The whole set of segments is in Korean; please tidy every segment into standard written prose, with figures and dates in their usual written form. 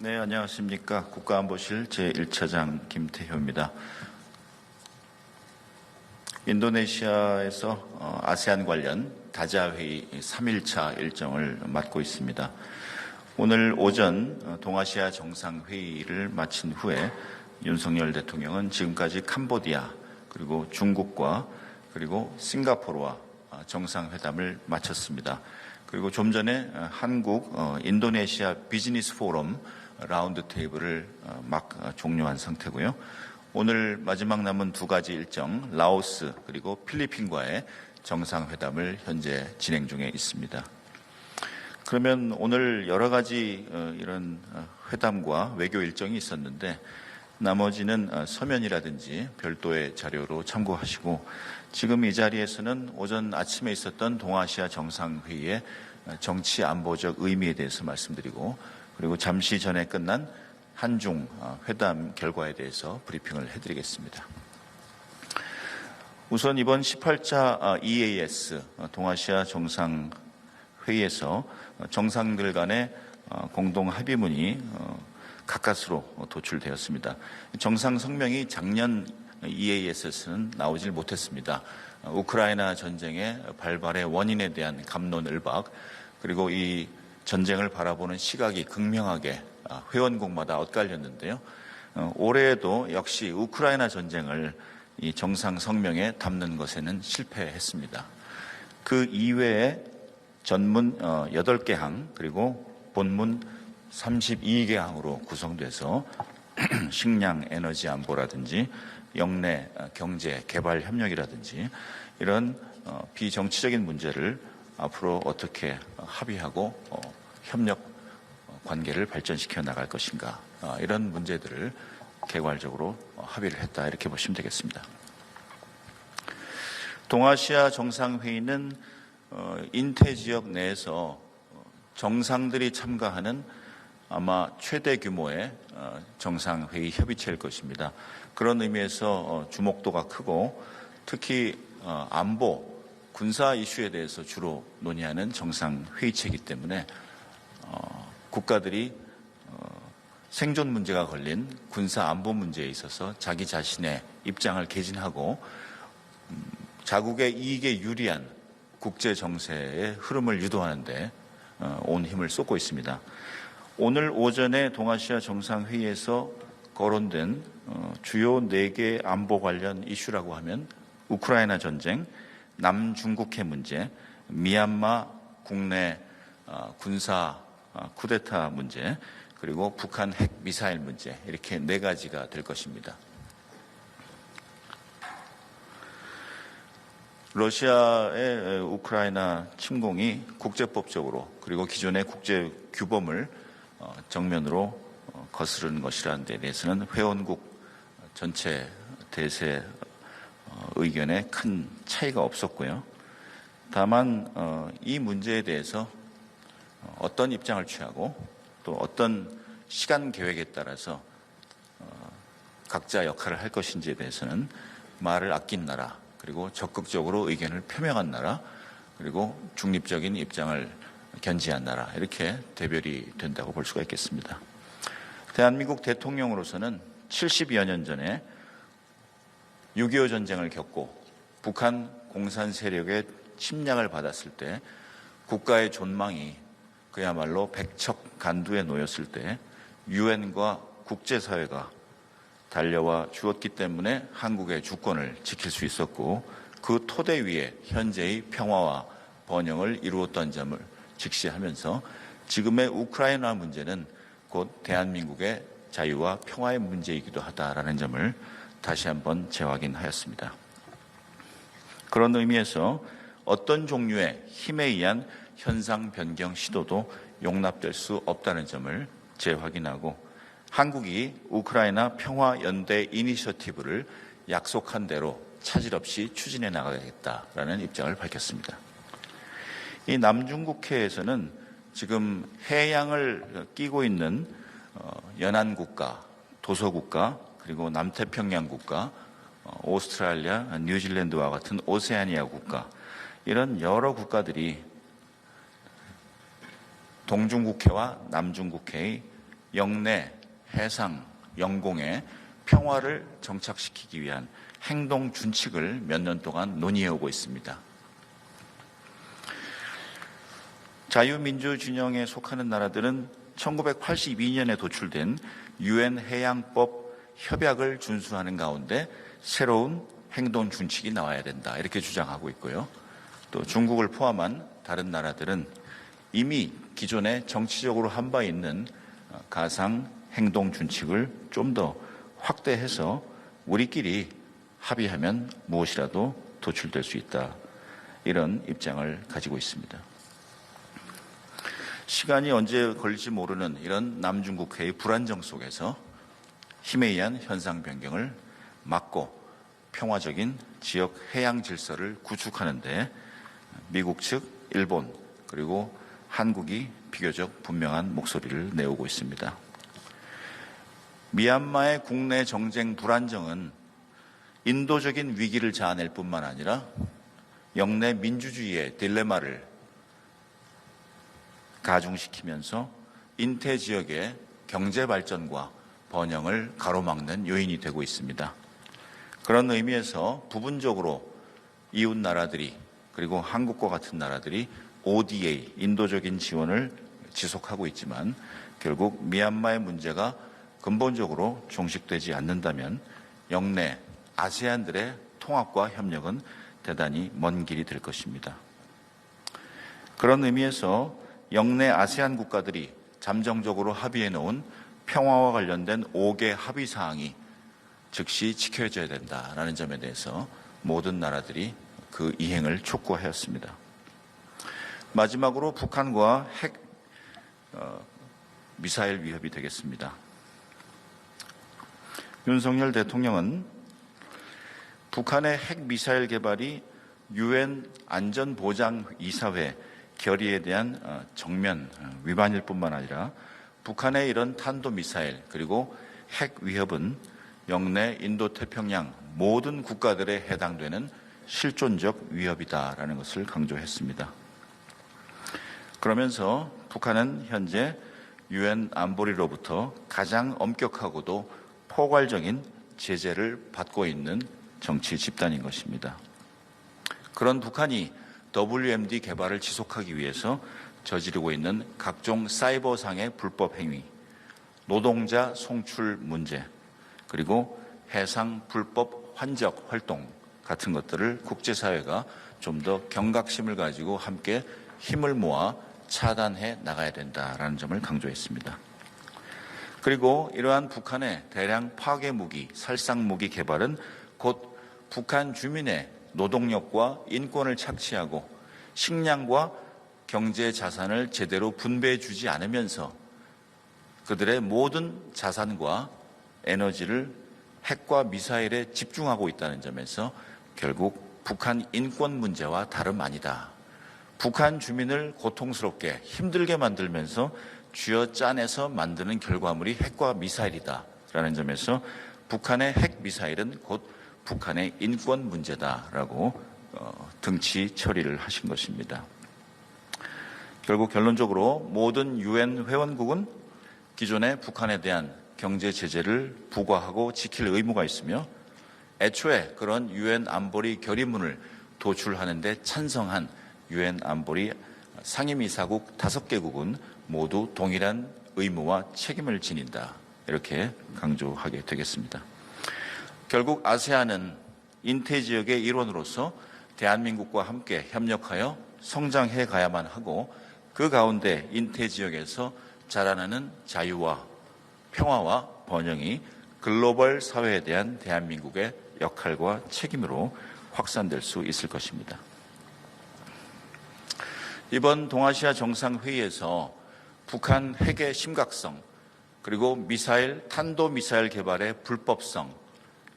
네, 안녕하십니까. 국가안보실 제1차장 김태효입니다. 인도네시아에서 아세안 관련 다자회의 3일차 일정을 맡고 있습니다. 오늘 오전 동아시아 정상회의를 마친 후에 윤석열 대통령은 지금까지 캄보디아, 그리고 중국과 그리고 싱가포르와 정상회담을 마쳤습니다. 그리고 좀 전에 한국 인도네시아 비즈니스 포럼 라운드 테이블을 막 종료한 상태고요. 오늘 마지막 남은 두 가지 일정, 라오스 그리고 필리핀과의 정상회담을 현재 진행 중에 있습니다. 그러면 오늘 여러 가지 이런 회담과 외교 일정이 있었는데 나머지는 서면이라든지 별도의 자료로 참고하시고 지금 이 자리에서는 오전 아침에 있었던 동아시아 정상회의의 정치 안보적 의미에 대해서 말씀드리고 그리고 잠시 전에 끝난 한중 회담 결과에 대해서 브리핑을 해드리겠습니다. 우선 이번 18차 EAS 동아시아 정상회의에서 정상들 간의 공동 합의문이 가까스로 도출되었습니다. 정상 성명이 작년 EAS에서는 나오질 못했습니다. 우크라이나 전쟁의 발발의 원인에 대한 갑론을박 그리고 이 전쟁을 바라보는 시각이 극명하게 회원국마다 엇갈렸는데요. 올해에도 역시 우크라이나 전쟁을 이 정상 성명에 담는 것에는 실패했습니다. 그 이외에 전문 8개 항 그리고 본문 32개 항으로 구성돼서 식량 에너지 안보라든지 영내 경제 개발 협력이라든지 이런 비정치적인 문제를 앞으로 어떻게 합의하고 협력 관계를 발전시켜 나갈 것인가 이런 문제들을 개괄적으로 합의를 했다 이렇게 보시면 되겠습니다. 동아시아 정상회의는 인태 지역 내에서 정상들이 참가하는 아마 최대 규모의 정상회의 협의체일 것입니다. 그런 의미에서 주목도가 크고 특히 안보, 군사 이슈에 대해서 주로 논의하는 정상회의체이기 때문에 국가들이 생존 문제가 걸린 군사 안보 문제에 있어서 자기 자신의 입장을 개진하고 자국의 이익에 유리한 국제 정세의 흐름을 유도하는 데 온 힘을 쏟고 있습니다. 오늘 오전에 동아시아 정상회의에서 거론된 주요 4개 안보 관련 이슈라고 하면 우크라이나 전쟁, 남중국해 문제, 미얀마 국내 군사 쿠데타 문제, 그리고 북한 핵 미사일 문제 이렇게 4가지가 될 것입니다. 러시아의 우크라이나 침공이 국제법적으로 그리고 기존의 국제 규범을 정면으로 거스르는 것이라는 데 대해서는 회원국 전체 대세 의견에 큰 차이가 없었고요. 다만 이 문제에 대해서 어떤 입장을 취하고 또 어떤 시간 계획에 따라서 각자 역할을 할 것인지에 대해서는 말을 아낀 나라 그리고 적극적으로 의견을 표명한 나라 그리고 중립적인 입장을 견지한 나라 이렇게 대별이 된다고 볼 수가 있겠습니다. 대한민국 대통령으로서는 70여 년 전에 6.25 전쟁을 겪고 북한 공산 세력의 침략을 받았을 때 국가의 존망이 그야말로 백척간두에 놓였을 때 유엔과 국제사회가 달려와 주었기 때문에 한국의 주권을 지킬 수 있었고 그 토대 위에 현재의 평화와 번영을 이루었던 점을 직시하면서 지금의 우크라이나 문제는 곧 대한민국의 자유와 평화의 문제이기도 하다라는 점을 다시 한번 재확인하였습니다. 그런 의미에서 어떤 종류의 힘에 의한 현상 변경 시도도 용납될 수 없다는 점을 재확인하고 한국이 우크라이나 평화연대 이니셔티브를 약속한 대로 차질 없이 추진해 나가겠다라는 입장을 밝혔습니다. 이 남중국해에서는 지금 해양을 끼고 있는 연안국가, 도서국가, 그리고 남태평양 국가, 오스트랄리아, 뉴질랜드와 같은 오세아니아 국가 이런 여러 국가들이 동중국해와 남중국해의 영내, 해상, 영공에 평화를 정착시키기 위한 행동 준칙을 몇 년 동안 논의해오고 있습니다. 자유민주 진영에 속하는 나라들은 1982년에 도출된 유엔 해양법 협약을 준수하는 가운데 새로운 행동 준칙이 나와야 된다, 이렇게 주장하고 있고요. 또 중국을 포함한 다른 나라들은 이미 기존에 정치적으로 한 바 있는 가상 행동 준칙을 좀 더 확대해서 우리끼리 합의하면 무엇이라도 도출될 수 있다, 이런 입장을 가지고 있습니다. 시간이 언제 걸릴지 모르는 이런 남중국해의 불안정 속에서 힘에 의한 현상 변경을 막고 평화적인 지역 해양 질서를 구축하는 데 미국 측, 일본, 그리고 한국이 비교적 분명한 목소리를 내오고 있습니다. 미얀마의 국내 정쟁 불안정은 인도적인 위기를 자아낼 뿐만 아니라 영내 민주주의의 딜레마를 가중시키면서 인태 지역의 경제 발전과 번영을 가로막는 요인이 되고 있습니다. 그런 의미에서 부분적으로 이웃 나라들이, 그리고 한국과 같은 나라들이 ODA, 인도적인 지원을 지속하고 있지만 결국 미얀마의 문제가 근본적으로 종식되지 않는다면 영내 아세안들의 통합과 협력은 대단히 먼 길이 될 것입니다. 그런 의미에서 영내 아세안 국가들이 잠정적으로 합의해 놓은 평화와 관련된 5개 합의 사항이 즉시 지켜져야 된다라는 점에 대해서 모든 나라들이 그 이행을 촉구하였습니다. 마지막으로 북한과 핵 미사일 위협이 되겠습니다. 윤석열 대통령은 북한의 핵 미사일 개발이 유엔 안전보장이사회 결의에 대한 정면 위반일 뿐만 아니라 북한의 이런 탄도미사일 그리고 핵 위협은 영내 인도태평양 모든 국가들에 해당되는 실존적 위협이다라는 것을 강조했습니다. 그러면서 북한은 현재 유엔 안보리로부터 가장 엄격하고도 포괄적인 제재를 받고 있는 정치 집단인 것입니다. 그런 북한이 WMD 개발을 지속하기 위해서 저지르고 있는 각종 사이버상의 불법 행위, 노동자 송출 문제, 그리고 해상 불법 환적 활동 같은 것들을 국제사회가 좀 더 경각심을 가지고 함께 힘을 모아 차단해 나가야 된다라는 점을 강조했습니다. 그리고 이러한 북한의 대량 파괴 무기, 살상 무기 개발은 곧 북한 주민의 노동력과 인권을 착취하고 식량과 경제 자산을 제대로 분배해 주지 않으면서 그들의 모든 자산과 에너지를 핵과 미사일에 집중하고 있다는 점에서 결국 북한 인권 문제와 다름 아니다. 북한 주민을 고통스럽게 힘들게 만들면서 쥐어짜내서 만드는 결과물이 핵과 미사일이다라는 점에서 북한의 핵 미사일은 곧 북한의 인권 문제다라고 등치 처리를 하신 것입니다. 결국 결론적으로 모든 유엔 회원국은 기존의 북한에 대한 경제 제재를 부과하고 지킬 의무가 있으며 애초에 그런 유엔 안보리 결의문을 도출하는 데 찬성한 유엔 안보리 상임이사국 5개국은 모두 동일한 의무와 책임을 지닌다. 이렇게 강조하게 되겠습니다. 결국 아세안은 인태 지역의 일원으로서 대한민국과 함께 협력하여 성장해 가야만 하고 그 가운데 인태 지역에서 자라나는 자유와 평화와 번영이 글로벌 사회에 대한 대한민국의 역할과 책임으로 확산될 수 있을 것입니다. 이번 동아시아 정상회의에서 북한 핵의 심각성, 그리고 미사일, 탄도미사일 개발의 불법성,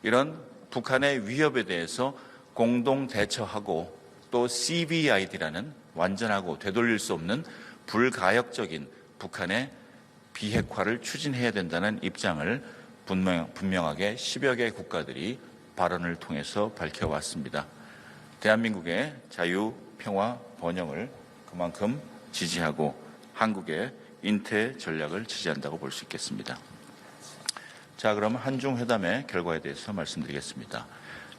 이런 북한의 위협에 대해서 공동 대처하고 또 CVID라는 완전하고 되돌릴 수 없는 불가역적인 북한의 비핵화를 추진해야 된다는 입장을 분명하게 10여 개 국가들이 발언을 통해서 밝혀왔습니다. 대한민국의 자유, 평화, 번영을 그만큼 지지하고 한국의 인태 전략을 지지한다고 볼 수 있겠습니다. 자, 그럼 한중 회담의 결과에 대해서 말씀드리겠습니다.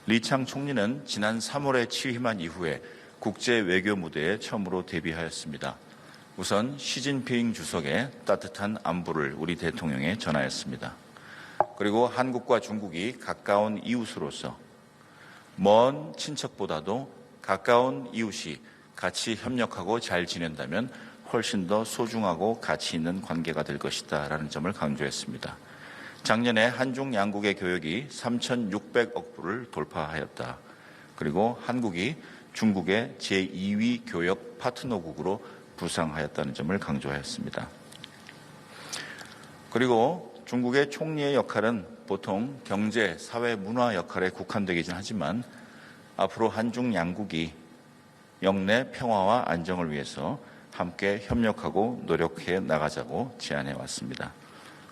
리창 총리는 지난 3월에 취임한 이후에 국제 외교 무대에 처음으로 데뷔하였습니다. 우선 시진핑 주석의 따뜻한 안부를 우리 대통령에 전하였습니다. 그리고 한국과 중국이 가까운 이웃으로서 먼 친척보다도 가까운 이웃이 같이 협력하고 잘 지낸다면 훨씬 더 소중하고 가치 있는 관계가 될 것이다 라는 점을 강조했습니다. 작년에 한중 양국의 교역이 3,600억 불을 돌파하였다. 그리고 한국이 중국의 제2위 교역 파트너국으로 부상하였다는 점을 강조하였습니다. 그리고 중국의 총리의 역할은 보통 경제, 사회, 문화 역할에 국한되긴 하지만 앞으로 한중 양국이 영내 평화와 안정을 위해서 함께 협력하고 노력해 나가자고 제안해 왔습니다.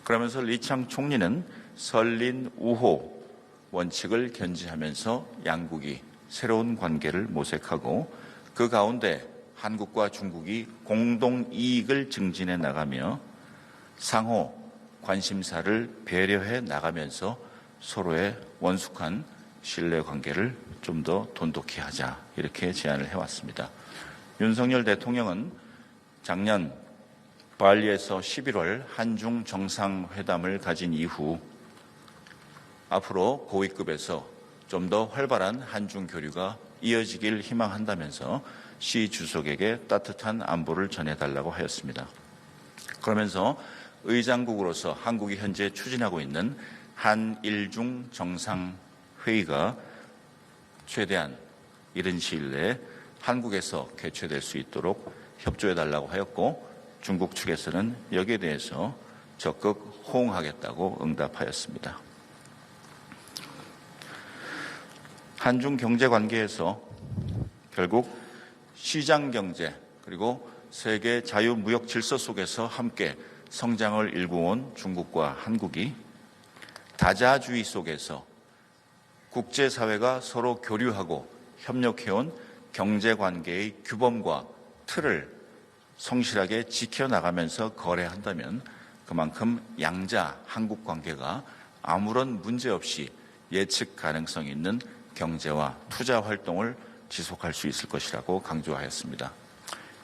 그러면서 리창 총리는 설린 우호 원칙을 견지하면서 양국이 새로운 관계를 모색하고 그 가운데 한국과 중국이 공동 이익을 증진해 나가며 상호 관심사를 배려해 나가면서 서로의 원숙한 신뢰 관계를 좀 더 돈독히 하자 이렇게 제안을 해왔습니다. 윤석열 대통령은 작년 발리에서 11월 한중 정상회담을 가진 이후 앞으로 고위급에서 좀 더 활발한 한중 교류가 이어지길 희망한다면서 시 주석에게 따뜻한 안부를 전해달라고 하였습니다. 그러면서 의장국으로서 한국이 현재 추진하고 있는 한일중 정상회의가 최대한 이른 시일 내에 한국에서 개최될 수 있도록 협조해달라고 하였고 중국 측에서는 여기에 대해서 적극 호응하겠다고 응답하였습니다. 한중 경제 관계에서 결국 시장 경제 그리고 세계 자유무역 질서 속에서 함께 성장을 일구어온 중국과 한국이 다자주의 속에서 국제사회가 서로 교류하고 협력해온 경제관계의 규범과 틀을 성실하게 지켜나가면서 거래한다면 그만큼 양자 한국 관계가 아무런 문제 없이 예측 가능성 있는 경제와 투자 활동을 지속할 수 있을 것이라고 강조하였습니다.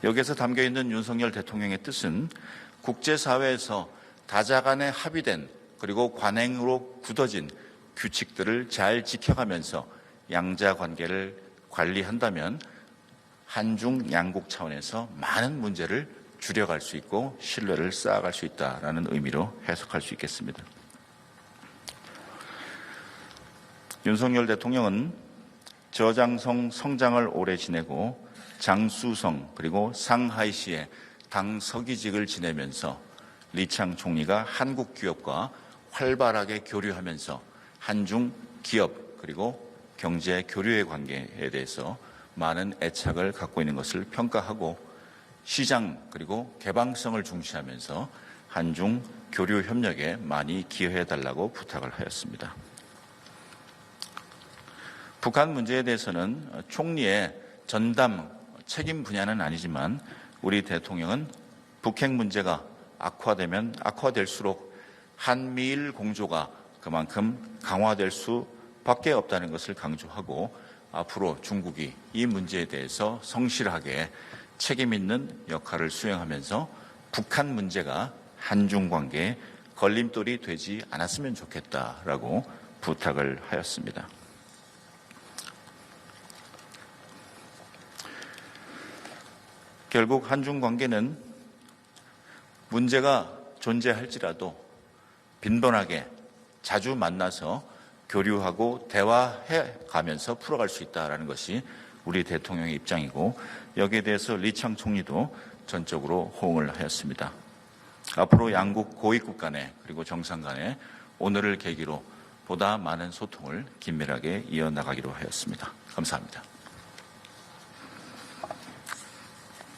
여기에서 담겨있는 윤석열 대통령의 뜻은 국제사회에서 다자 간에 합의된 그리고 관행으로 굳어진 규칙들을 잘 지켜가면서 양자 관계를 관리한다면 한중 양국 차원에서 많은 문제를 줄여갈 수 있고 신뢰를 쌓아갈 수 있다라는 의미로 해석할 수 있겠습니다. 윤석열 대통령은 저장성 성장을 오래 지내고 장수성 그리고 상하이시의 당 서기직을 지내면서 리창 총리가 한국 기업과 활발하게 교류하면서 한중 기업 그리고 경제 교류의 관계에 대해서 많은 애착을 갖고 있는 것을 평가하고 시장 그리고 개방성을 중시하면서 한중 교류 협력에 많이 기여해달라고 부탁을 하였습니다. 북한 문제에 대해서는 총리의 전담 책임 분야는 아니지만 우리 대통령은 북핵 문제가 악화되면 악화될수록 한미일 공조가 그만큼 강화될 수밖에 없다는 것을 강조하고 앞으로 중국이 이 문제에 대해서 성실하게 책임 있는 역할을 수행하면서 북한 문제가 한중 관계에 걸림돌이 되지 않았으면 좋겠다라고 부탁을 하였습니다. 결국 한중 관계는 문제가 존재할지라도 빈번하게 자주 만나서 교류하고 대화해 가면서 풀어갈 수 있다는 것이 우리 대통령의 입장이고 여기에 대해서 리창 총리도 전적으로 호응을 하였습니다. 앞으로 양국 고위급 간에 그리고 정상 간에 오늘을 계기로 보다 많은 소통을 긴밀하게 이어나가기로 하였습니다. 감사합니다.